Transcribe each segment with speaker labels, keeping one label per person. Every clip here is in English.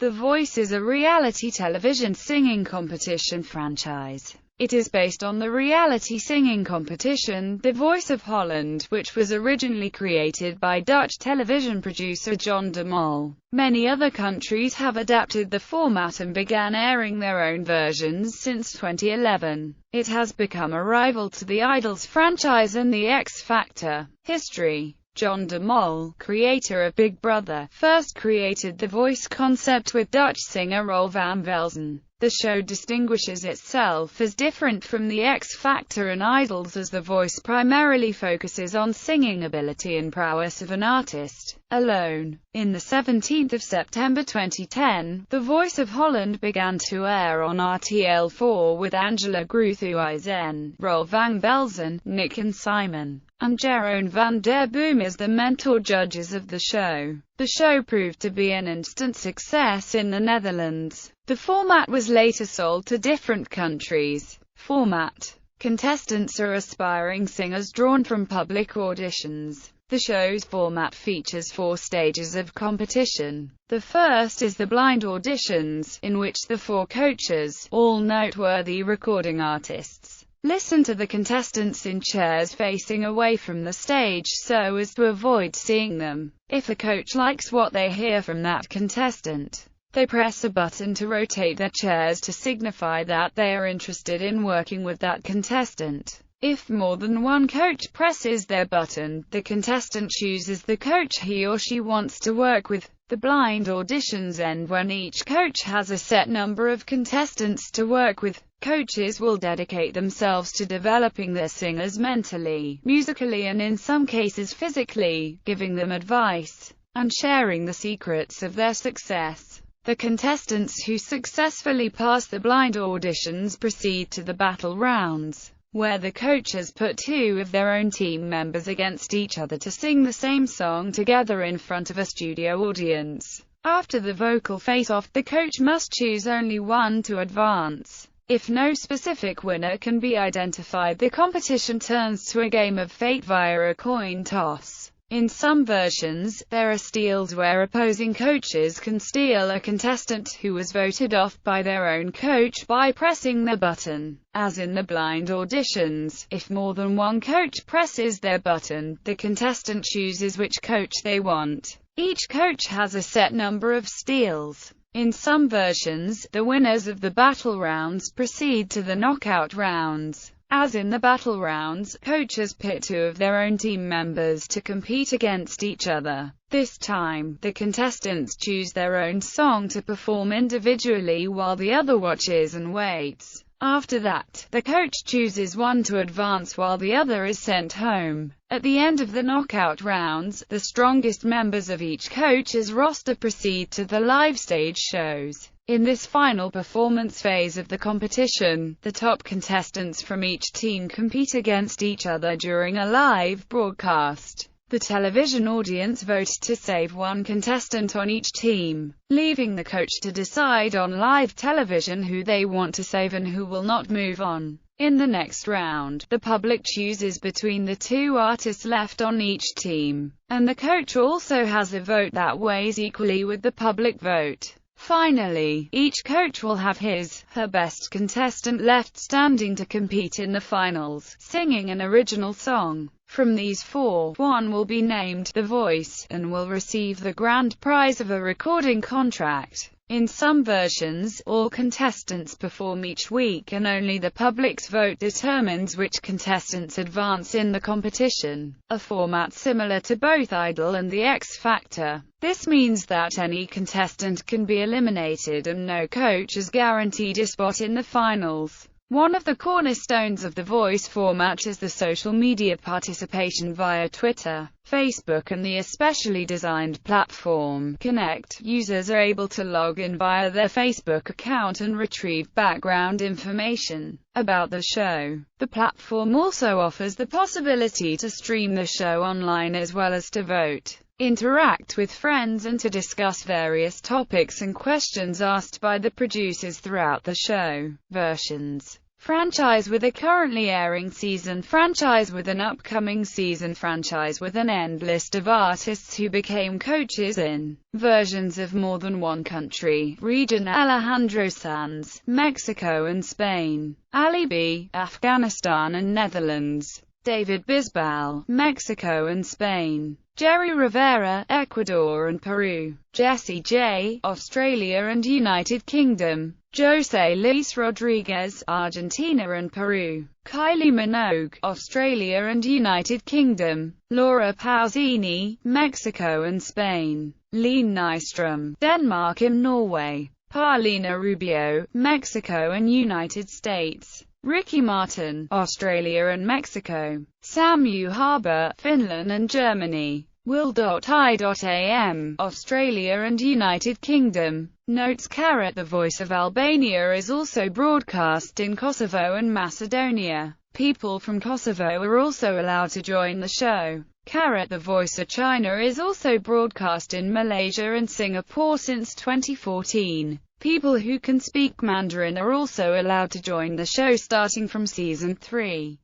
Speaker 1: The Voice is a reality television singing competition franchise. It is based on the reality singing competition, The Voice of Holland, which was originally created by Dutch television producer John de Mol. Many other countries have adapted the format and began airing their own versions since 2011. It has become a rival to the Idols franchise and the X Factor. History. John de Mol, creator of Big Brother, first created the Voice concept with Dutch singer Rolf van Velzen. The show distinguishes itself as different from the X Factor and Idols as The Voice primarily focuses on singing ability and prowess of an artist alone. In the 17th of September 2010, The Voice of Holland began to air on RTL4 with Angela Groothuizen, Rolf van Velzen, Nick and Simon, and Jeroen van der Boom as the mentor judges of the show. The show proved to be an instant success in the Netherlands. The format was later sold to different countries. Format. Contestants are aspiring singers drawn from public auditions. The show's format features 4 stages of competition. The first is the blind auditions, in which the 4 coaches, all noteworthy recording artists, listen to the contestants in chairs facing away from the stage so as to avoid seeing them. If a coach likes what they hear from that contestant, they press a button to rotate their chairs to signify that they are interested in working with that contestant. If more than one coach presses their button, the contestant chooses the coach he or she wants to work with. The blind auditions end when each coach has a set number of contestants to work with. Coaches will dedicate themselves to developing their singers mentally, musically and in some cases physically, giving them advice and sharing the secrets of their success. The contestants who successfully pass the blind auditions proceed to the battle rounds, where the coaches put 2 of their own team members against each other to sing the same song together in front of a studio audience. After the vocal face-off, the coach must choose only one to advance. If no specific winner can be identified, the competition turns to a game of fate via a coin toss. In some versions, there are steals where opposing coaches can steal a contestant who was voted off by their own coach by pressing the button. As in the blind auditions, if more than one coach presses their button, the contestant chooses which coach they want. Each coach has a set number of steals. In some versions, the winners of the battle rounds proceed to the knockout rounds. As in the battle rounds, coaches pit 2 of their own team members to compete against each other. This time, the contestants choose their own song to perform individually while the other watches and waits. After that, the coach chooses one to advance while the other is sent home. At the end of the knockout rounds, the strongest members of each coach's roster proceed to the live stage shows. In this final performance phase of the competition, the top contestants from each team compete against each other during a live broadcast. The television audience vote to save one contestant on each team, leaving the coach to decide on live television who they want to save and who will not move on. In the next round, the public chooses between the 2 artists left on each team, and the coach also has a vote that weighs equally with the public vote. Finally, each coach will have his/her best contestant left standing to compete in the finals, singing an original song. From these 4, one will be named The Voice, and will receive the grand prize of a recording contract. In some versions, all contestants perform each week and only the public's vote determines which contestants advance in the competition, a format similar to both Idol and the X Factor. This means that any contestant can be eliminated and no coach is guaranteed a spot in the finals. One of the cornerstones of the Voice format is the social media participation via Twitter, Facebook and the especially designed platform Connect. Users are able to log in via their Facebook account and retrieve background information about the show. The platform also offers the possibility to stream the show online as well as to vote, interact with friends and to discuss various topics and questions asked by the producers throughout the show. Versions. Franchise with a currently airing season, franchise with an upcoming season, franchise with an end list of artists who became coaches in versions of more than one country, region: Alejandro Sanz, Mexico and Spain; Ali B, Afghanistan and Netherlands; David Bisbal, Mexico and Spain; Jerry Rivera, Ecuador and Peru; Jessie J, Australia and United Kingdom; Jose Luis Rodriguez, Argentina and Peru; Kylie Minogue, Australia and United Kingdom; Laura Pausini, Mexico and Spain; Leen Nystrom, Denmark and Norway; Paulina Rubio, Mexico and United States; Ricky Martin, Australia and Mexico; Samu Harbour, Finland and Germany; Will.I.am, Australia and United Kingdom. Notes: The Voice of Albania is also broadcast in Kosovo and Macedonia. People from Kosovo are also allowed to join the show. The Voice of China is also broadcast in Malaysia and Singapore since 2014. People who can speak Mandarin are also allowed to join the show starting from Season 3.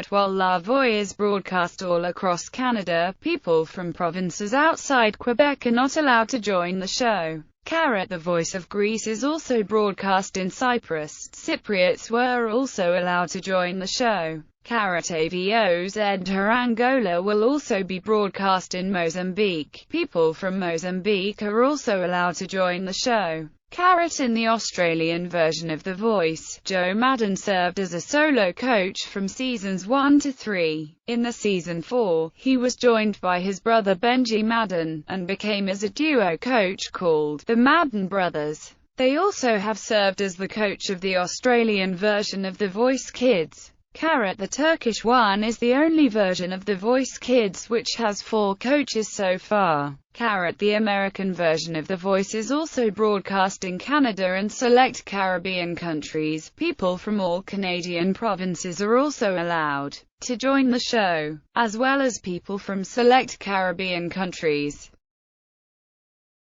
Speaker 1: While La Voix is broadcast all across Canada, people from provinces outside Quebec are not allowed to join the show. The Voice of Greece is also broadcast in Cyprus. Cypriots were also allowed to join the show. AVO's Enter Angola will also be broadcast in Mozambique. People from Mozambique are also allowed to join the show. In the Australian version of The Voice, Joe Madden served as a solo coach from seasons 1 to 3. In the season 4, he was joined by his brother Benji Madden, and became as a duo coach called the Madden Brothers. They also have served as the coach of the Australian version of The Voice Kids. The Turkish one is the only version of The Voice Kids which has 4 coaches so far. The American version of The Voice is also broadcast in Canada and select Caribbean countries. People from all Canadian provinces are also allowed to join the show, as well as people from select Caribbean countries.